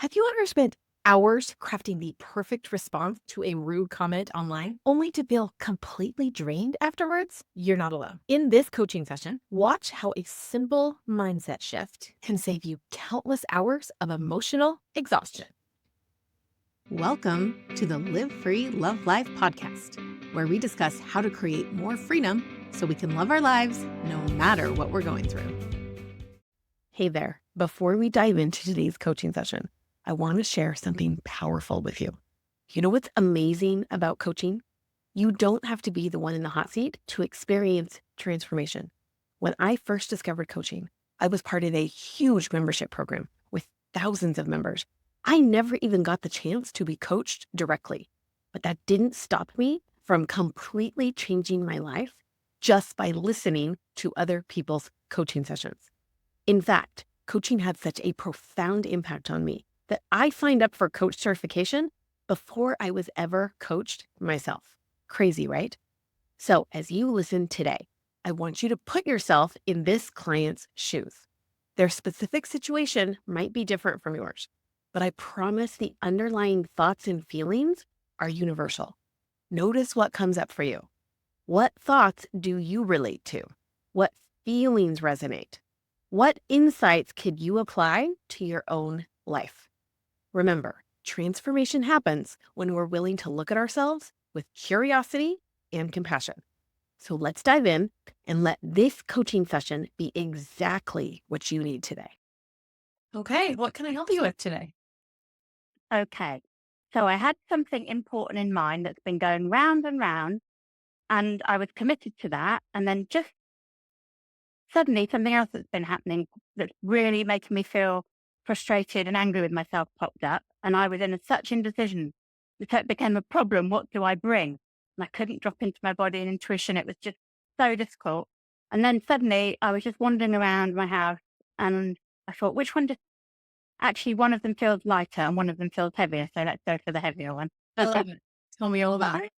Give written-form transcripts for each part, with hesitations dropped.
Have you ever spent hours crafting the perfect response to a rude comment online, only to feel completely drained afterwards? You're not alone. In this coaching session, watch how a simple mindset shift can save you countless hours of emotional exhaustion. Welcome to the Live Free, Love Life podcast, where we discuss how to create more freedom so we can love our lives no matter what we're going through. Hey there. Before we dive into today's coaching session, I want to share something powerful with you. You know what's amazing about coaching? You don't have to be the one in the hot seat to experience transformation. When I first discovered coaching, I was part of a huge membership program with thousands of members. I never even got the chance to be coached directly, but that didn't stop me from completely changing my life just by listening to other people's coaching sessions. In fact, coaching had such a profound impact on me that I signed up for coach certification before I was ever coached myself. Crazy, right? So as you listen today, I want you to put yourself in this client's shoes. Their specific situation might be different from yours, but I promise the underlying thoughts and feelings are universal. Notice what comes up for you. What thoughts do you relate to? What feelings resonate? What insights could you apply to your own life? Remember, transformation happens when we're willing to look at ourselves with curiosity and compassion. So let's dive in and let this coaching session be exactly what you need today. Okay, what can I help you with today? Okay. So I had something important in mind that's been going round and round, and I was committed to that. And then just suddenly something else that's been happening that's really making me feel frustrated and angry with myself popped up. And I was in such indecision that it became a problem. What do I bring? And I couldn't drop into my body and intuition. It was just so difficult. And then suddenly I was just wandering around my house and I thought, which one does actually one of them feels lighter and one of them feels heavier. So let's go for the heavier one. I love it. Tell me all about it.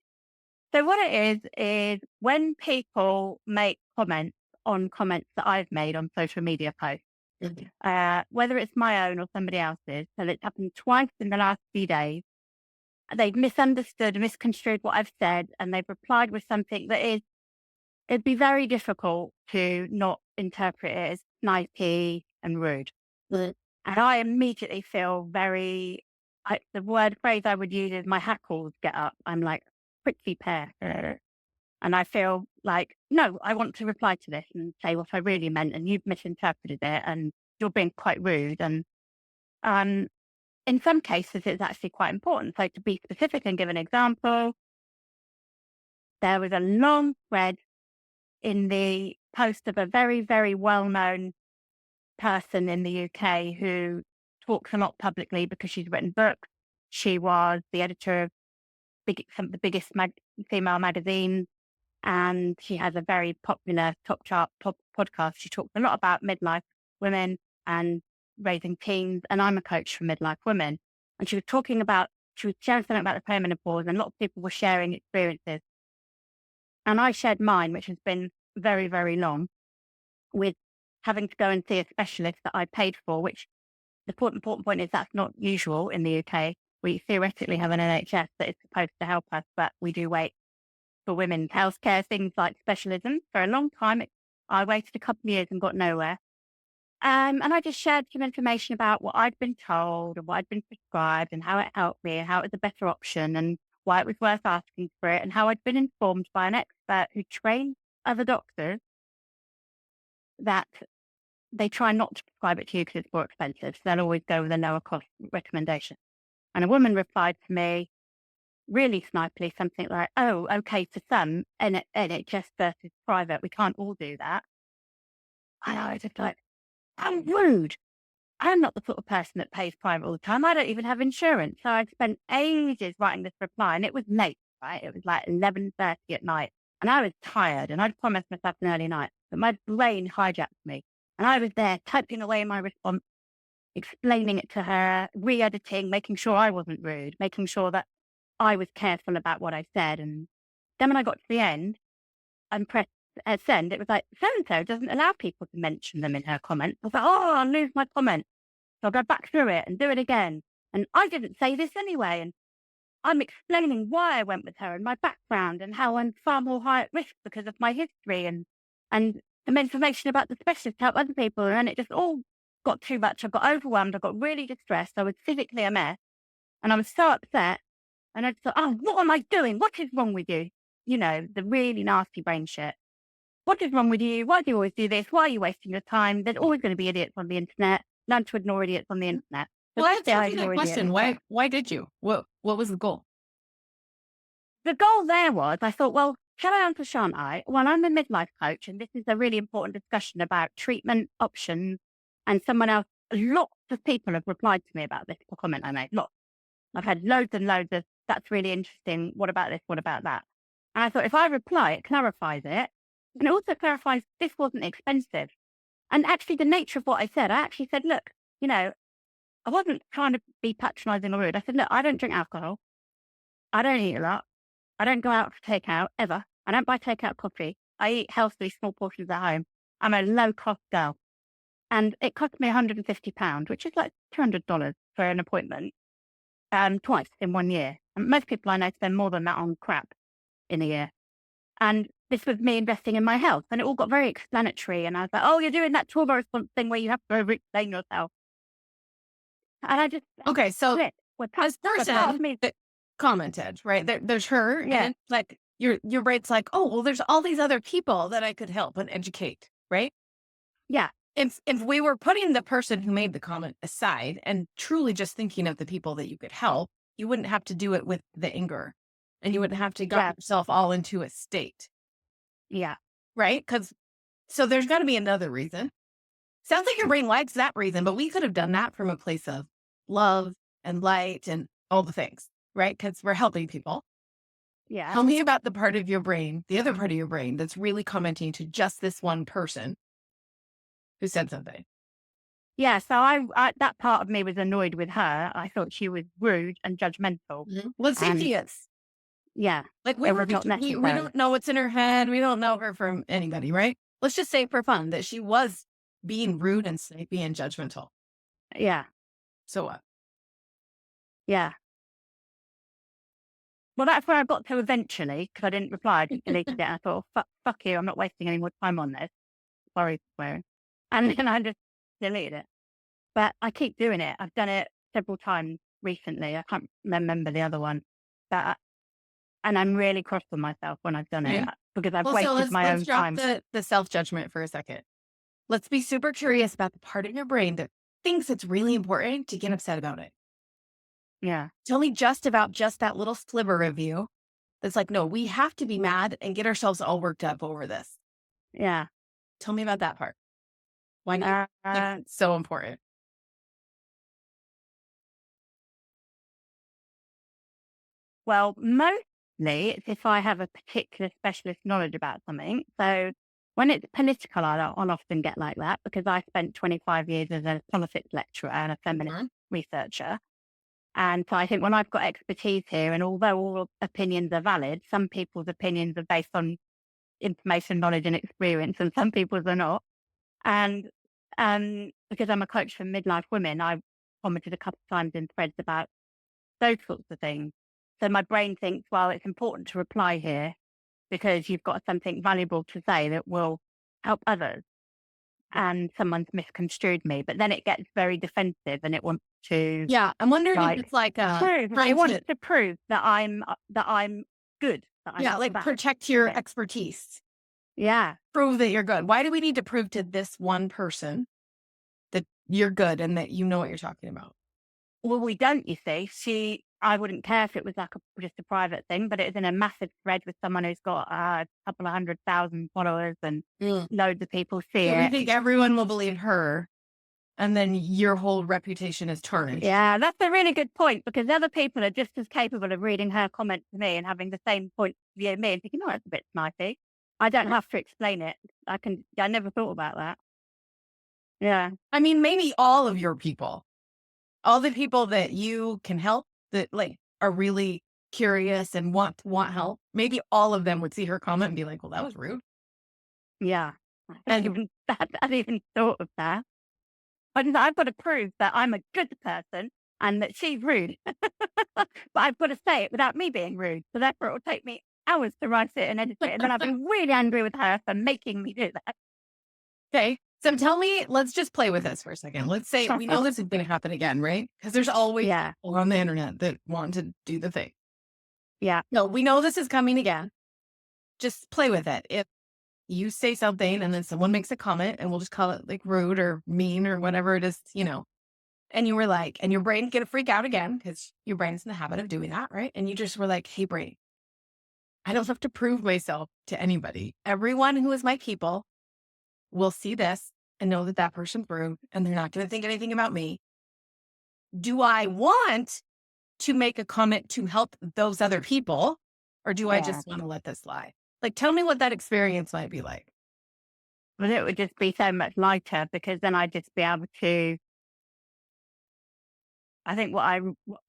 So what it is when people make comments on comments that I've made on social media posts, Mhm. whether it's my own or somebody else's, and it's happened twice in the last few days, they've misunderstood, misconstrued what I've said, and they've replied with something that it'd be very difficult to not interpret it as snipey and rude. Mm. And I immediately feel the word phrase I would use is my hackles get up. I'm like, prickly pear. And I feel like, no, I want to reply to this and say what I really meant, and you've misinterpreted it, and you're being quite rude. And um, in some cases, it's actually quite important. So to be specific and give an example, there was a long thread in the post of a very, very well-known person in the UK who talks a lot publicly because she's written books. She was the editor of some of the biggest female magazines, and she has a very popular top chart podcast. She talks a lot about midlife women and raising teens, and I'm a coach for midlife women. And she was sharing something about the perimenopause, and a lot of people were sharing experiences. And I shared mine, which has been very, very long, with having to go and see a specialist that I paid for, which the important point is that's not usual in the UK. We theoretically have an NHS that is supposed to help us, but we do wait for women's healthcare, things like specialism. For a long time, I waited a couple of years and got nowhere. And I just shared some information about what I'd been told and what I'd been prescribed and how it helped me and how it was a better option and why it was worth asking for it and how I'd been informed by an expert who trained other doctors that they try not to prescribe it to you because it's more expensive. So they'll always go with a lower cost recommendation. And a woman replied to me, really snipely, something like, "Oh, okay, for some, NHS versus private, we can't all do that." And I was just like, "How rude. I'm not the sort of person that pays private all the time. I don't even have insurance." So I spent ages writing this reply, and it was late, right? It was like 11:30 at night, and I was tired, and I'd promised myself an early night, but my brain hijacked me. And I was there typing away my response, explaining it to her, re-editing, making sure I wasn't rude, making sure that I was careful about what I said. And then when I got to the end and pressed send, it was like, so and so doesn't allow people to mention them in her comments. I was like, oh, I'll lose my comment. So I'll go back through it and do it again. And I didn't say this anyway. And I'm explaining why I went with her and my background and how I'm far more high at risk because of my history and some information about the specialist to help other people. And then it just all got too much. I got overwhelmed. I got really distressed. I was physically a mess and I was so upset. And I just thought, oh, what am I doing? What is wrong with you? You know, the really nasty brain shit. What is wrong with you? Why do you always do this? Why are you wasting your time? There's always going to be idiots on the internet. Learn to ignore idiots on the internet. So Well, that's the I answer that ignore idiots. question. Why did you? What was the goal? The goal there was, I thought, well, shall I answer, shan't I? Well, I'm a midlife coach, and this is a really important discussion about treatment options. And lots of people have replied to me about this comment I made. Lots. I've had loads and loads of, that's really interesting. What about this? What about that? And I thought, if I reply, it clarifies it. And it also clarifies this wasn't expensive. And actually, the nature of what I said, I actually said, look, you know, I wasn't trying to be patronizing or rude. I said, look, I don't drink alcohol. I don't eat a lot. I don't go out for takeout ever. I don't buy takeout coffee. I eat healthily, small portions at home. I'm a low cost girl. And it cost me £150, which is like $200 for an appointment, twice in 1 year. And most people I know spend more than that on crap in a year. And this was me investing in my health. And it all got very explanatory. And I was like, oh, you're doing that trauma response thing where you have to over-explain yourself. And I just Okay, so split. as person that commented, right? There's her, Yeah. and like your brain's like, oh, well, there's all these other people that I could help and educate, right? Yeah. If we were putting the person who made the comment aside and truly just thinking of the people that you could help, you wouldn't have to do it with the anger, and you wouldn't have to get yourself all into a state. Yeah. Right? So there's got to be another reason. Sounds like your brain likes that reason, but we could have done that from a place of love and light and all the things, right? Because we're helping people. Yeah. Tell me about the part of your brain, the other part of your brain that's really commenting to just this one person who said something. Yeah. So I that part of me was annoyed with her. I thought she was rude and judgmental. Let's see if she is. Yeah. Like It was not we necessary. don't know what's in her head. We don't know her from anybody, right? Let's just say for fun that she was being rude and snipey and judgmental. Yeah. So what? Yeah. Well, that's where I got to eventually because I didn't reply. I just deleted it. I thought, fuck you. I'm not wasting any more time on this. Sorry for swearing. And then I just deleted it. But I keep doing it. I've done it several times recently. I can't remember the other one. And I'm really cross with myself when I've done it because I've wasted my own time. Let's drop the self-judgment for a second. Let's be super curious about the part in your brain that thinks it's really important to get upset about it. Yeah. Tell me just that little sliver of you that's like, no, we have to be mad and get ourselves all worked up over this. Yeah. Tell me about that part. Why do you think it's so important? Well, mostly it's if I have a particular specialist knowledge about something. So when it's political, I'll often get like that because I spent 25 years as a politics lecturer and a feminist researcher. And so I think when I've got expertise here, and although all opinions are valid, some people's opinions are based on information, knowledge, and experience, and some people's are not. And because I'm a coach for midlife women, I commented a couple of times in threads about those sorts of things. So my brain thinks, well, it's important to reply here because you've got something valuable to say that will help others. And someone's misconstrued me, but then it gets very defensive and it wants to. Yeah, I'm wondering if it's like prove. It wants to prove that I'm good. That I'm bad. Protect your expertise. Yeah, prove that you're good. Why do we need to prove to this one person that you're good and that you know what you're talking about? Well, we don't. You see, I wouldn't care if it was like just a private thing, but it is in a massive thread with someone who's got a couple of 100,000 followers and loads of people see it. You think everyone will believe her, and then your whole reputation is tarnished. Yeah, that's a really good point because other people are just as capable of reading her comment to me and having the same point of view as me and thinking, oh, that's a bit snipey. I don't have to explain it. I never thought about that. Yeah. I mean, maybe all of your people, all the people that you can help that like are really curious and want help. Maybe all of them would see her comment and be like, well, that was rude. Yeah. I hadn't even thought of that. I've got to prove that I'm a good person and that she's rude. But I've got to say it without me being rude. So therefore, it will take me hours to write it and edit it. And then I'll be really angry with her for making me do that. Okay. So tell me, let's just play with this for a second. Let's say we know this is going to happen again, right? Because there's always Yeah. people on the internet that want to do the thing. Yeah. No, we know this is coming again. Just play with it. If you say something and then someone makes a comment, and we'll just call it like rude or mean or whatever it is, and you were like, and your brain's going to freak out again because your brain's in the habit of doing that, right? And you just were like, hey, brain, I don't have to prove myself to anybody. Everyone who is my people will see this and know that that person's rude and they're not going to think anything about me. Do I want to make a comment to help those other people, or do I just want to let this lie? Like, tell me what that experience might be like. But it would just be so much lighter because then I'd just be able to, I think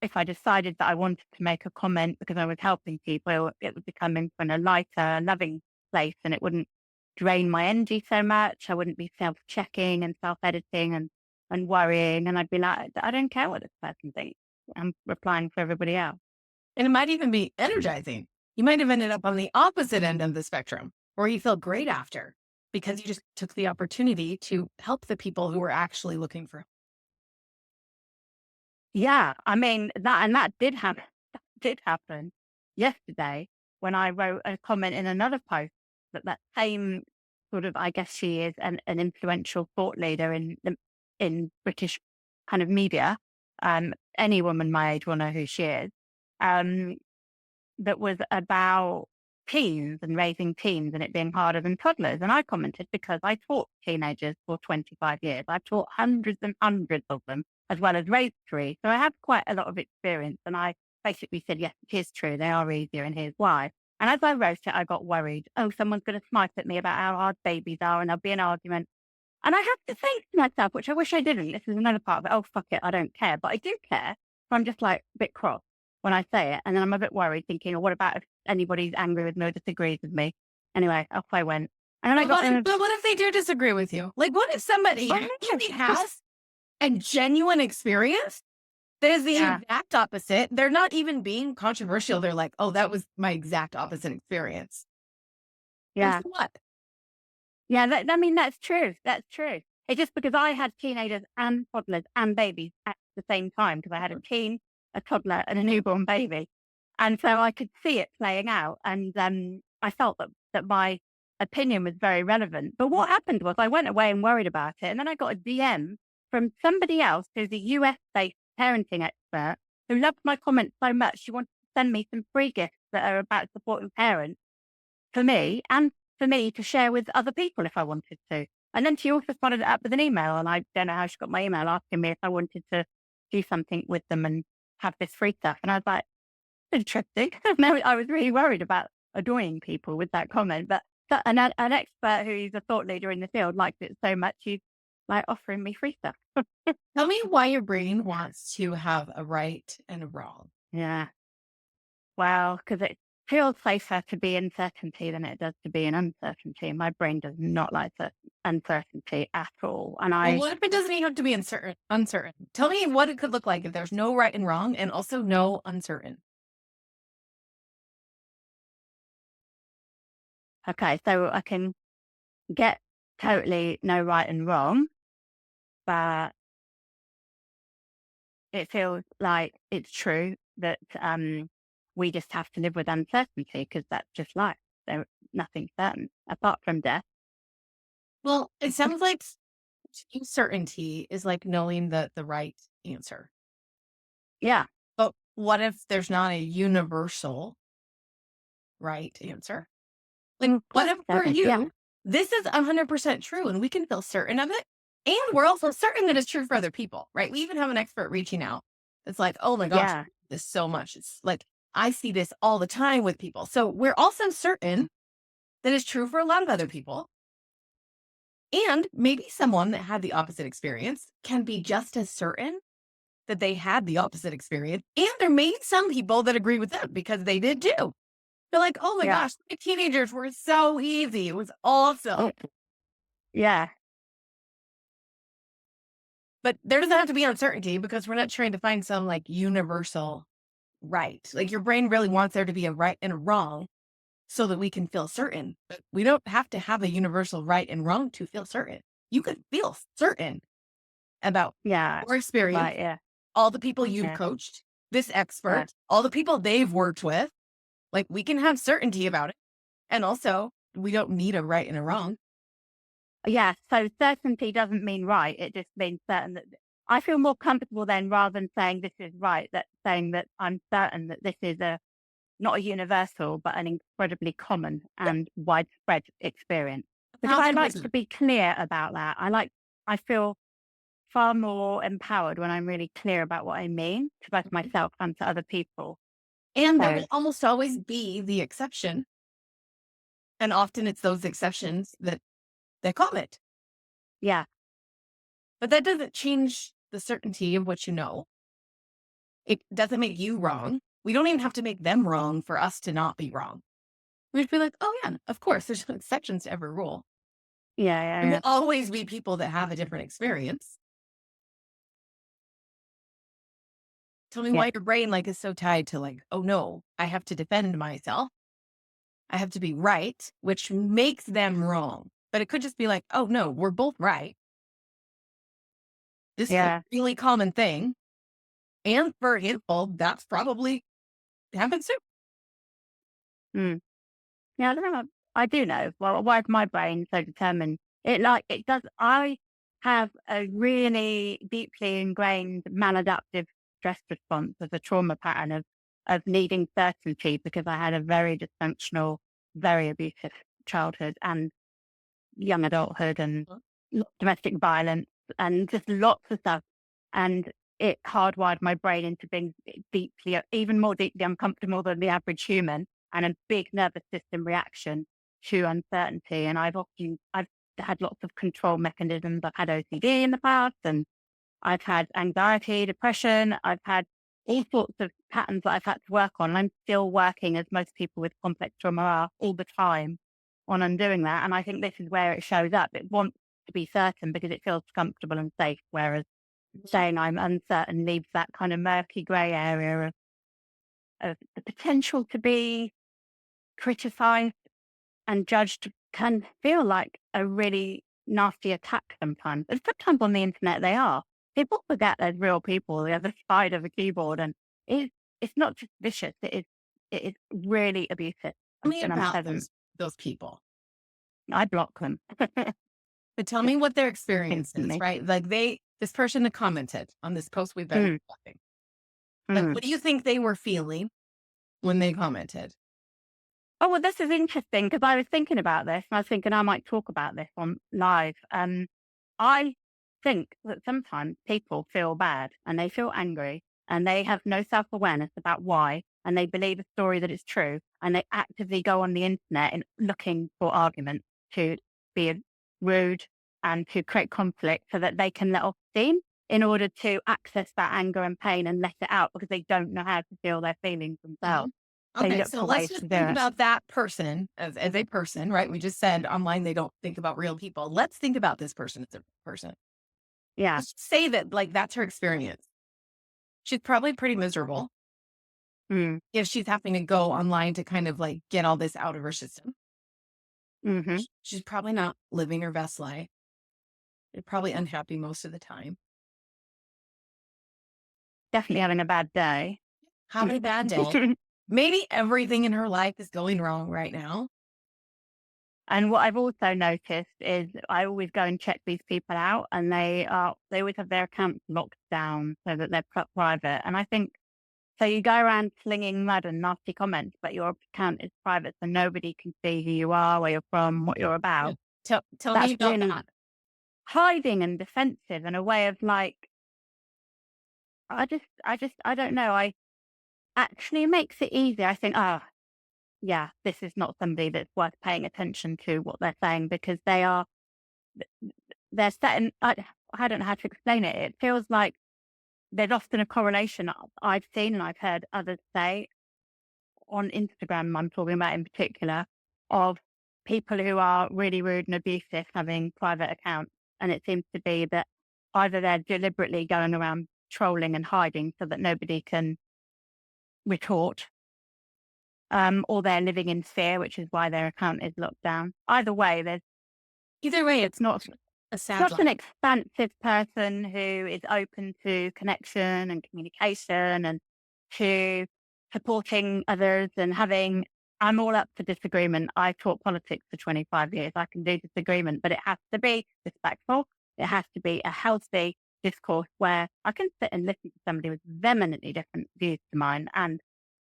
if I decided that I wanted to make a comment because I was helping people, it would be coming from a lighter, loving place, and it wouldn't drain my energy so much. I wouldn't be self-checking and self-editing and worrying. And I'd be like, I don't care what this person thinks. I'm replying for everybody else. And it might even be energizing. You might have ended up on the opposite end of the spectrum where you feel great after because you just took the opportunity to help the people who were actually looking for help. Yeah, I mean that did happen. That did happen yesterday when I wrote a comment in another post that same sort of, I guess she is an influential thought leader in British kind of media. Any woman my age will know who she is. Um, that was about teens and raising teens and it being harder than toddlers. And I commented because I taught teenagers for 25 years. I've taught hundreds and hundreds of them, as well as raised three. So I have quite a lot of experience. And I basically said, yes, it is true. They are easier and here's why. And as I wrote it, I got worried. Oh, someone's going to snipe at me about how hard babies are and there'll be an argument. And I have to think to myself, which I wish I didn't. This is another part of it. Oh, fuck it. I don't care. But I do care. So I'm just like a bit cross when I say it. And then I'm a bit worried thinking, oh, what about if anybody's angry with me or disagrees with me? Anyway, off I went. And then I got But what if they do disagree with you? Like, what if somebody really has a genuine experience that is the exact opposite? They're not even being controversial. They're like, oh, that was my exact opposite experience. Yeah. And so what? Yeah, I mean, that's true. That's true. It's just because I had teenagers and toddlers and babies at the same time because I had a teen, a toddler, and a newborn baby. And so I could see it playing out. And I felt that my opinion was very relevant. But what happened was I went away and worried about it. And then I got a DM from somebody else who's a US-based parenting expert who loved my comments so much. She wanted to send me some free gifts that are about supporting parents for me and for me to share with other people if I wanted to. And then she also followed it up with an email. And I don't know how she got my email asking me if I wanted to do something with them and have this free stuff. And I was like, interesting. No, I was really worried about annoying people with that comment. But an expert who's a thought leader in the field liked it so much, he's like offering me free stuff. Tell me why your brain wants to have a right and a wrong. Yeah. Well, because it feels safer to be in certainty than it does to be in uncertainty. My brain does not like uncertainty at all. And Well, what if it doesn't even have to be uncertain? Tell me what it could look like if there's no right and wrong and also no uncertain. Okay, so I can get totally no right and wrong, but it feels like it's true that we just have to live with uncertainty because that's just life. So nothing's certain apart from death. Well, it sounds like certainty is like knowing the right answer. Yeah. But what if there's not a universal right answer? Like, what if for you, this is 100% true and we can feel certain of it? And we're also certain that it's true for other people, right? We even have an expert reaching out. It's like, oh my gosh, Yeah. this so much. It's like, I see this all the time with people. So we're also certain that it's true for a lot of other people. And maybe someone that had the opposite experience can be just as certain that they had the opposite experience. And there may be some people that agree with them because they did too. They're like, oh my gosh, my teenagers were so easy. It was awesome. Yeah. But there doesn't have to be uncertainty because we're not trying to find some like universal right. Like your brain really wants there to be a right and a wrong so that we can feel certain. But we don't have to have a universal right and wrong to feel certain. You can feel certain about Yeah. your experience, Right. Yeah. all the people you've Yeah. coached, this Right. expert, all the people they've worked with. Like we can have certainty about it. And also, we don't need a right and a wrong. Yeah. So certainty doesn't mean right. It just means certain that I feel more comfortable then rather than saying this is right, that saying that I'm certain that this is not a universal, but an incredibly common Yep. and widespread experience. Because I like to 1,000%. be clear about that. I feel far more empowered when I'm really clear about what I mean to both myself and to other people. And there So will almost always be the exception. And often it's those exceptions that comment. yeah, But that doesn't change the certainty of what you know. It doesn't make you wrong. We don't even have to make them wrong for us to not be wrong. We just be like, oh yeah, of course, there's exceptions to every rule. yeah, yeah, There will yeah, always be people that have a different experience. Tell me yeah, why your brain like is so tied to like, oh no, I have to defend myself. I have to be right, which makes them wrong. But it could just be like, oh no, we're both right. This is a yeah. really common thing. And for example, that's probably happens too. Mm. Yeah, I don't know. I do know. Well, why is my brain so determined? It does. I have a really deeply ingrained maladaptive stress response as a trauma pattern of needing certainty because I had a very dysfunctional, very abusive childhood and young adulthood and domestic violence and just lots of stuff. And it hardwired my brain into being deeply, even more deeply uncomfortable than the average human and a big nervous system reaction to uncertainty. And I've had lots of control mechanisms. I've had OCD in the past and I've had anxiety, depression. I've had all sorts of patterns that I've had to work on. I'm still working, as most people with complex trauma are, all the time on undoing that. And I think this is where it shows up. It wants to be certain because it feels comfortable and safe, whereas saying I'm uncertain leaves that kind of murky grey area of the potential to be criticized and judged can feel like a really nasty attack sometimes. And sometimes on the internet they are. People forget there's real people the other side of a keyboard and it's not just vicious, it is really abusive Tell me and about unpleasant. those people. I block them. But tell me what their Just experience is, instantly. right? Like this person that commented on this post we've been Mm, discussing. Like, mm. what do you think they were feeling when they commented? Oh, well, this is interesting because I was thinking about this and I was thinking I might talk about this on live. I think that sometimes people feel bad and they feel angry and they have no self awareness about why and they believe a story that is true and they actively go on the internet and looking for arguments to be rude and to create conflict so that they can let off steam in order to access that anger and pain and let it out because they don't know how to feel their feelings Mhm. themselves. They Okay, look so for let's ways just to do think it. about that person as a person, right? We just said online they don't think about real people. Let's think about this person as a person. Yeah. Let's just say that like that's her experience. She's probably pretty miserable Mm. if she's having to go online to kind of like get all this out of her system. Mhm. She's probably not living her best life. They're probably unhappy most of the time. Definitely having a bad day. Having a bad day. Maybe everything in her life is going wrong right now. And what I've also noticed is I always go and check these people out and they always have their accounts locked down so that they're private. And I think so you go around slinging mud and nasty comments, but your account is private so nobody can see who you are, where you're from, what you're Yeah. about. Tell me That's about really that. hiding and defensive and a way of like I don't know. I actually makes it easy. I think, oh, yeah, this is not somebody that's worth paying attention to what they're saying because they're setting. I don't know how to explain it. It feels like there's often a correlation I've seen and I've heard others say on Instagram. I'm talking about in particular of people who are really rude and abusive having private accounts, and it seems to be that either they're deliberately going around trolling and hiding so that nobody can retort, or they're living in fear, which is why their account is locked down. Either way, it's not a it's sad not life. an expansive person who is open to connection and communication and to supporting others and having. I'm all up for disagreement. I taught politics for 25 years. I can do disagreement, but it has to be respectful. It has to be a healthy discourse where I can sit and listen to somebody with vehemently different views to mine and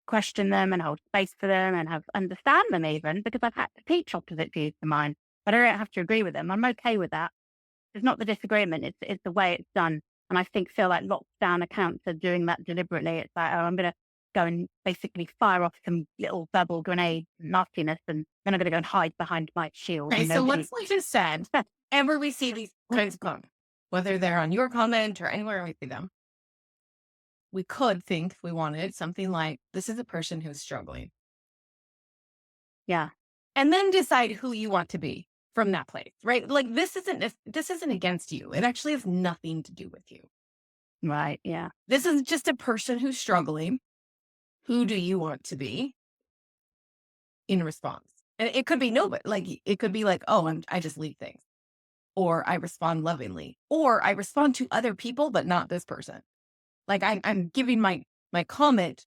question them and hold space for them and understand them even, because I've had to teach opposite views to mine, but I don't have to agree with them. I'm okay with that. It's not the disagreement, it's the way it's done. And I feel like lockdown accounts are doing that deliberately. It's like, oh, I'm gonna go and basically fire off some little verbal grenade nastiness, and then I'm gonna go and hide behind my shield Okay, and so nobody. once we just said, ever we see these kinds of comments, whether they're on your comment or anywhere we see them, we could think if we wanted something like, this is a person who's struggling. Yeah. And then decide who you want to be from that place, right? Like this isn't against you. It actually has nothing to do with you. Right. Yeah. This is just a person who's struggling. Who do you want to be in response? And it could be nobody. Like it could be like, oh, I just leave things, or I respond lovingly, or I respond to other people, but not this person. Like I'm giving my comment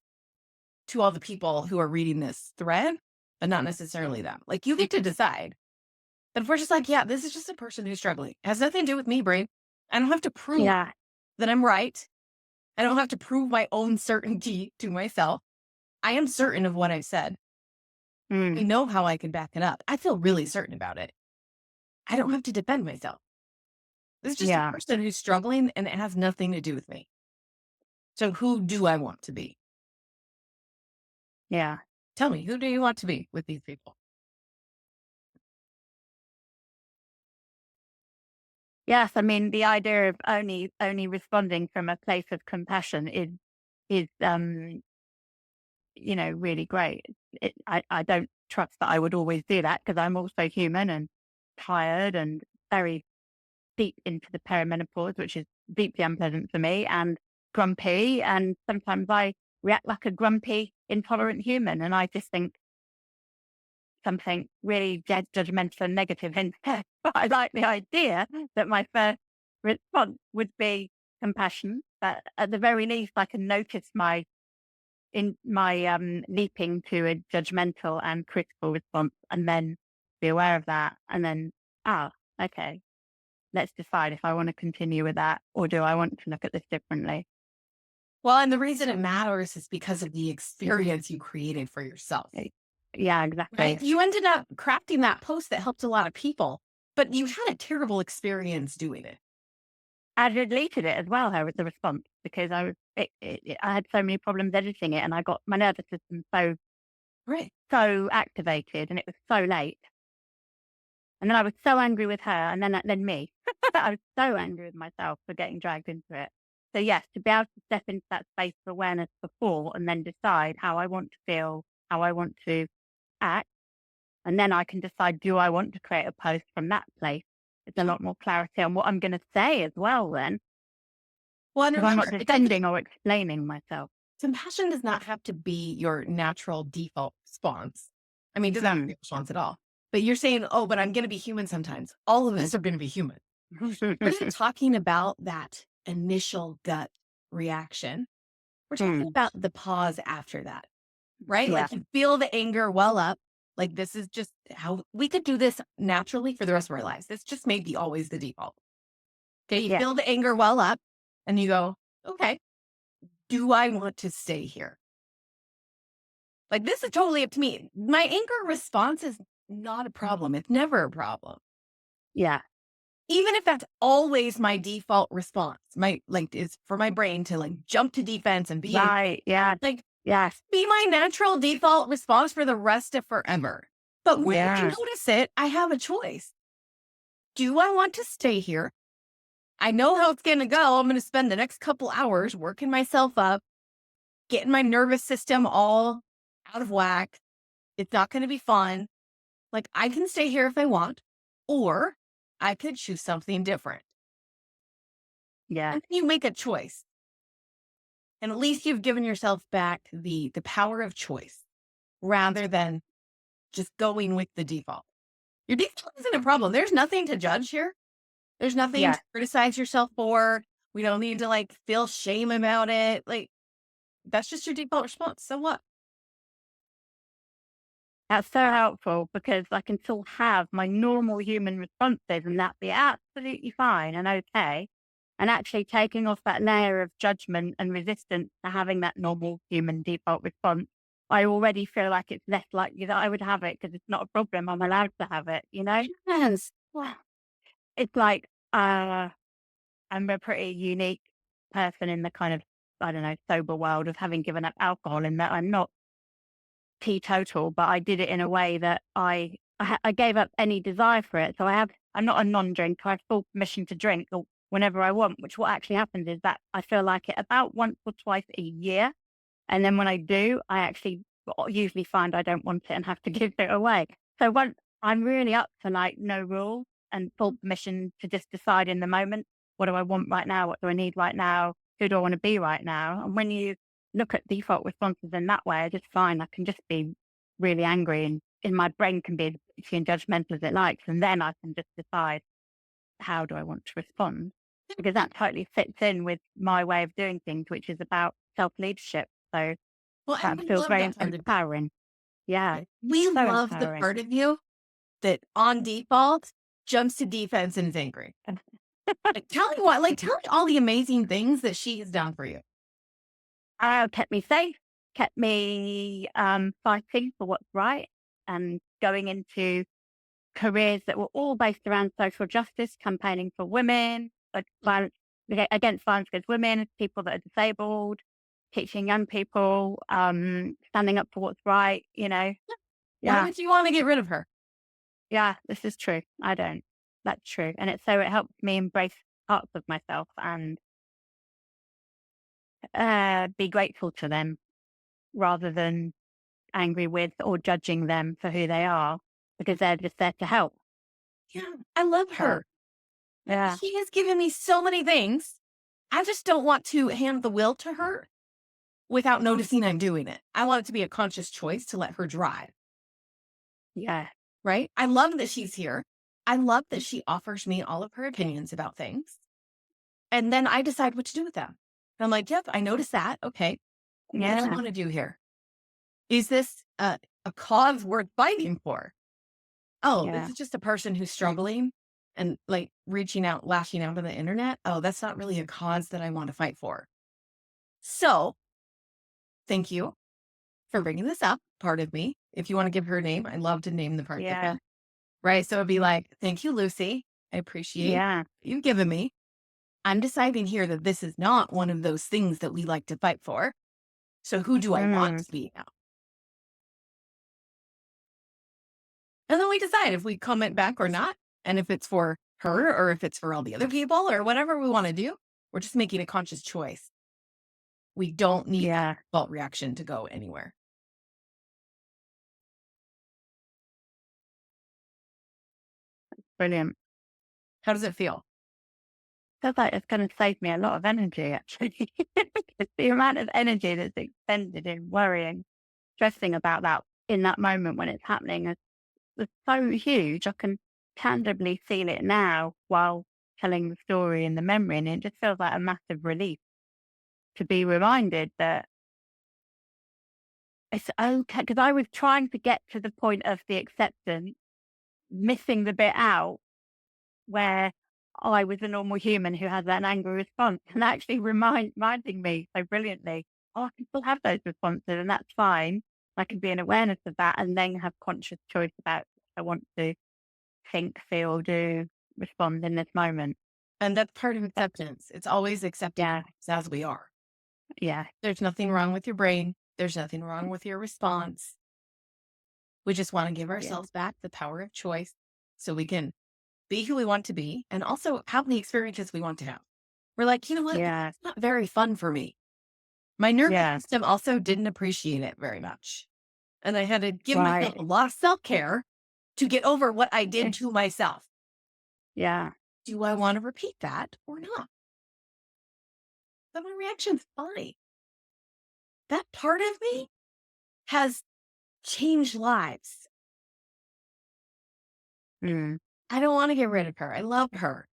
to all the people who are reading this thread, but not necessarily them. Like you get to decide. But if we're just like, yeah, this is just a person who's struggling. It has nothing to do with me, brain. I don't have to prove Yeah. that I'm right. I don't have to prove my own certainty to myself. I am certain of what I said. I Mm. know how I can back it up. I feel really certain about it. I don't have to defend myself. This is just a Yeah. person who's struggling and it has nothing to do with me. So who do I want to be? Yeah. Tell me, who do you want to be with these people? Yes. I mean, the idea of only responding from a place of compassion is really great. I don't trust that I would always do that, because I'm also human and tired and very deep into the perimenopause, which is deeply unpleasant for me, and grumpy. And sometimes I react like a grumpy, intolerant human. And I just think something really judgmental and negative instead. But I like the idea that my first response would be compassion. But at the very least, I can notice my leaping to a judgmental and critical response, and then be aware of that, and then, ah, okay, let's decide if I want to continue with that, or do I want to look at this differently. Well, and the reason it matters is because of the experience you created for yourself, Eh, Yeah, right? exactly. You ended up crafting that post that helped a lot of people, but you had a terrible experience doing it. I deleted it as well, the response, because I had so many problems editing it, and I got my nervous system Right. so activated, and it was so late. And then I was so angry with her, and then me. I was so angry with myself for getting dragged into it. So yes, to be able to step into that space of awareness before, and then decide how I want to feel, how I want to act, and then I can decide, do I want to create a post from that place? It's a lot more clarity on what I'm going to say as well then, Well, and because I'm not remember, defending or explaining myself. compassion does not have to be your natural default response. I mean, it doesn't have to be a response at all. But you're saying, oh, but I'm going to be human sometimes. All of us are going to be human. We're not talking about that initial gut reaction. We're talking Mm, about the pause after that, right? yeah, Like you feel the anger well up. Like this is just how we could do this naturally for the rest of our lives. This just may be always the default. Okay. You yeah, feel the anger well up and you go, okay, do I want to stay here? Like this is totally up to me. My anger response is not a problem. It's never a problem. yeah, Even if that's always my default response, my like is for my brain to like jump to defense and be angry. right, yeah, Like yes, be my natural default response for the rest of forever. But when I yeah, notice it, I have a choice. Do I want to stay here? I know how it's going to go. I'm going to spend the next couple hours working myself up, getting my nervous system all out of whack. It's not going to be fun. Like I can stay here if I want, or I could choose something different. Yeah. And then you make a choice. And at least you've given yourself back the power of choice rather than just going with the default. Your default isn't a problem. There's nothing to judge here. There's nothing Yeah. to criticize yourself for. We don't need to like feel shame about it. Like that's just your default response. So what? That's so helpful because I can still have my normal human responses and that be absolutely fine and okay. And actually taking off that layer of judgment and resistance to having that normal human default response, I already feel like it's less likely that I would have it because it's not a problem. I'm allowed to have it, you know? Yes. Well, it's like I'm a pretty unique person in the kind of, I don't know, sober world of having given up alcohol in that I'm not teetotal, but I did it in a way that I gave up any desire for it. So I'm not a non-drinker. I have full permission to drink whenever I want, which what actually happens is that I feel like it about once or twice a year. And then when I do, I actually usually find I don't want it and have to give it away. So once I'm really up for like no rules and full permission to just decide in the moment, what do I want right now? What do I need right now? Who do I want to be right now? And when you look at default responses in that way, I just find I can just be really angry and in my brain can be as bitchy and judgmental as it likes. And then I can just decide how do I want to respond? Because that totally fits in with my way of doing things, which is about self-leadership. So Well, and that we feels love very that part of you. empowering. Yeah, Right? We so love the empowering. part of you that on default jumps to defense and is angry. Like, tell me all the amazing things that she has done for you. Kept me safe, kept me fighting for what's right and going into careers that were all based around social justice, campaigning for women, against violence against women, people that are disabled, teaching young people, standing up for what's right, you know. Why Yeah, would you want to get rid of her? yeah, this is true. I don't. That's true. And it helps me embrace parts of myself and be grateful to them rather than angry with or judging them for who they are because they're just there to help. Yeah, I love So, her. yeah, She has given me so many things. I just don't want to hand the wheel to her without noticing I'm doing it. I want it to be a conscious choice to let her drive, yeah, right? I love that she's here. I love that she offers me all of her opinions about things. And then I decide what to do with them. And I'm like, yep, I noticed that. Okay. What do I yeah, want to do here? Is this a cause worth fighting for? Oh, this yeah, is just a person who's struggling and like reaching out, lashing out on the internet. Oh, that's not really a cause that I want to fight for. So thank you for bringing this up. Part of me, if you want to give her a name, I love to name the part of yeah, it. Right. So it'd be like, thank you, Lucy. I appreciate yeah, you've given me. I'm deciding here that this is not one of those things that we like to fight for. So who do I want mm, to be now? And then we decide if we comment back or not. And if it's for her or if it's for all the other people or whatever we want to do, we're just making a conscious choice. We don't need that yeah, default reaction to go anywhere. brilliant. How does it feel? Feels like it's going to save me a lot of energy, actually. It's the amount of energy that's expended in worrying, stressing about that in that moment when it's happening is so huge. I can tangibly feel it now while telling the story and the memory, and it just feels like a massive relief to be reminded that it's okay. Because I was trying to get to the point of the acceptance, missing the bit out where I was a normal human who had that angry response, and actually reminding me so brilliantly, oh, I can still have those responses, and that's fine. I can be in awareness of that, and then have conscious choice about what I want to think, feel, do, respond in this moment. And that's part of That, acceptance. It's always accepting yeah, things as we are. yeah, There's nothing wrong with your brain. There's nothing wrong with your response. We just want to give yeah, ourselves back the power of choice so we can be who we want to be and also have the experiences we want to have. We're like, you know what? yeah, It's not very fun for me. My nervous yeah, system also didn't appreciate it very much. And I had to give myself right, a lot of self care to get over what I did to myself. yeah, Do I want to repeat that or not? then my reaction's fine. That part of me has changed lives. Mm. I don't want to get rid of her. I love her.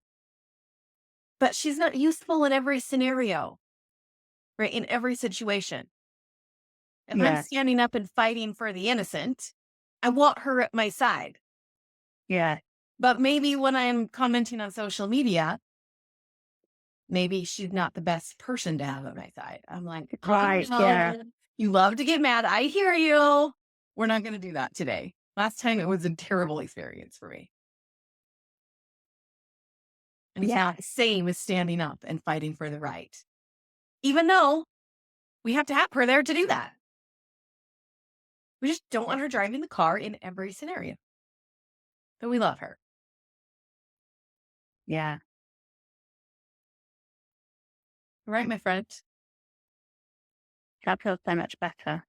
But she's not useful in every scenario, right? In every situation. If I'm Yeah. standing up and fighting for the innocent, I want her at my side. Yeah. But maybe when I'm commenting on social media, maybe she's not the best person to have at my side. I'm like, Right. Yeah. you love to get mad. I hear you. We're not going to do that today. Last time it was a terrible experience for me. And it's not the same as standing up and fighting for the right. Even though we have to have her there to do that. We just don't want her driving the car in every scenario. But we love her. Yeah. Right, my friend? That feels so much better.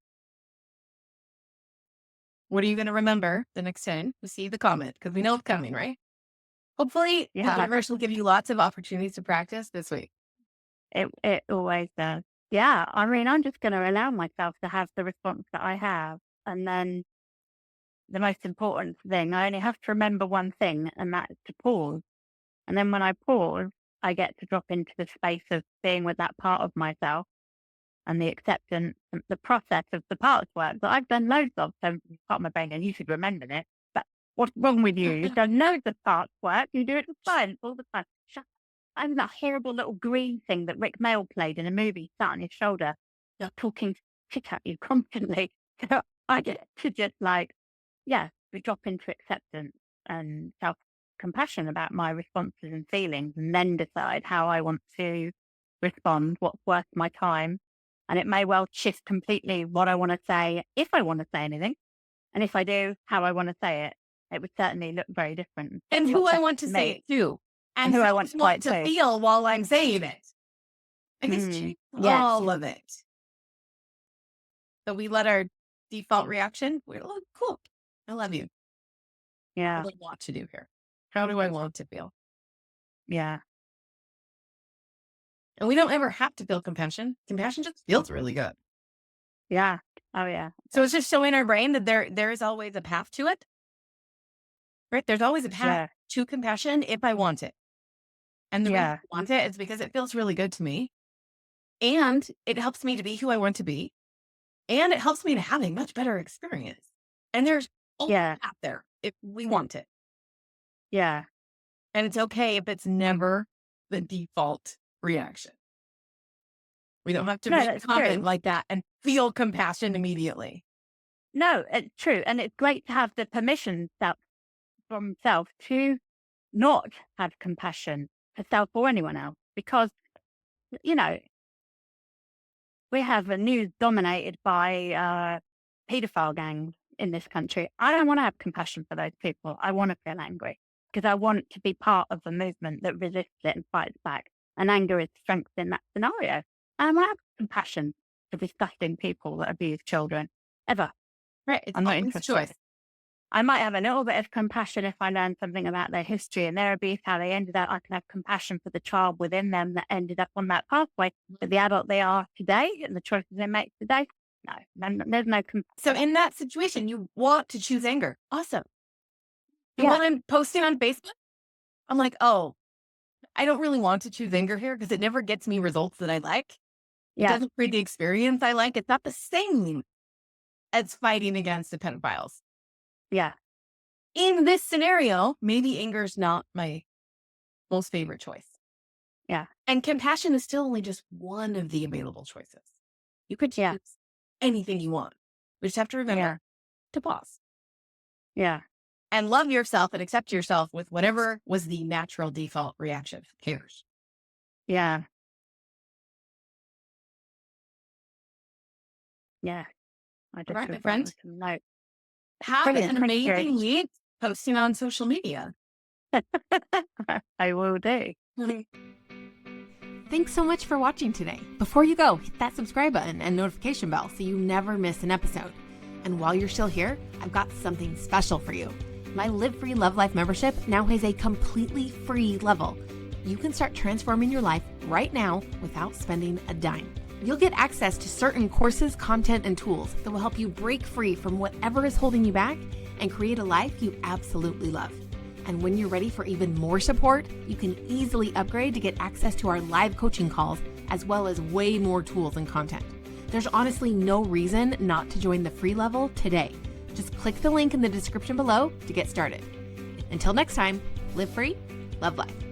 What are you going to remember the next time we see the comment? Because we know it's coming, right? Hopefully, the universe will give you lots of opportunities to practice this week. It always does. Yeah. I mean, I'm just going to allow myself to have the response that I have. And then the most important thing, I only have to remember one thing, and that is to pause. And then when I pause, I get to drop into the space of being with that part of myself and the acceptance and the process of the parts work that I've done loads of. So part of my brain, and you should remember this, but what's wrong with you? You've done loads of parts work. You do it with science all the time. Shut up. I'm that horrible little green thing that Rick Mail played in a movie, sat on his shoulder, just talking shit at you constantly. So I get to just we drop into acceptance and self-compassion about my responses and feelings, and then decide how I want to respond, what's worth my time. And it may well shift completely what I want to say, if I want to say anything. And if I do, how I want to say it. It would certainly look very different. And who I want to say it to. And who I want to feel while I'm saying it. I guess all of it. So we let our default reaction, we're like, cool. I love you. Yeah. What do I want to do here? How do I want to feel? Yeah. And we don't ever have to feel compassion. Compassion just feels really good. Yeah. Oh, yeah. So it's just so in our brain that there is always a path to it. Right? There's always a path to compassion if I want it. And the reason I want it is because it feels really good to me. And it helps me to be who I want to be. And it helps me to have a much better experience. And there's a path there if we want it. Yeah. And it's okay if it's never the default reaction. We don't have to be comment like that and feel compassion immediately. No, it's true. And it's great to have the permission from self to not have compassion for self or anyone else. Because, we have a news dominated by paedophile gangs in this country. I don't want to have compassion for those people. I want to feel angry because I want to be part of a movement that resists it and fights back. And anger is strength in that scenario. I want to have compassion for disgusting people that abuse children, ever. Right. It's I'm not interested. Choice. I might have a little bit of compassion if I learn something about their history and their abuse, how they ended up. I can have compassion for the child within them that ended up on that pathway. But the adult they are today and the choices they make today, no, there's no compassion. So in that situation, you want to choose anger. Awesome. And when I'm posting on Facebook, I'm like, oh, I don't really want to choose anger here because it never gets me results that I like. It doesn't create the experience I like. It's not the same as fighting against the pedophiles. Yeah. In this scenario, maybe anger is not my most favorite choice. Yeah. And compassion is still only just one of the available choices. You could choose anything you want. We just have to remember to pause. Yeah. And love yourself and accept yourself with whatever was the natural default reaction. Who cares? Yeah. Yeah. I just right, my friend. Note. Have an amazing week posting on social media. I will do. Thanks so much for watching today. Before you go, hit that subscribe button and notification bell so you never miss an episode. And while you're still here, I've got something special for you. My Live Free Love Life membership now has a completely free level. you can start transforming your life right now without spending a dime. You'll get access to certain courses, content, and tools that will help you break free from whatever is holding you back and create a life you absolutely love. And when you're ready for even more support, you can easily upgrade to get access to our live coaching calls, as well as way more tools and content. There's honestly no reason not to join the free level today. Just click the link in the description below to get started. Until next time, live free, love life.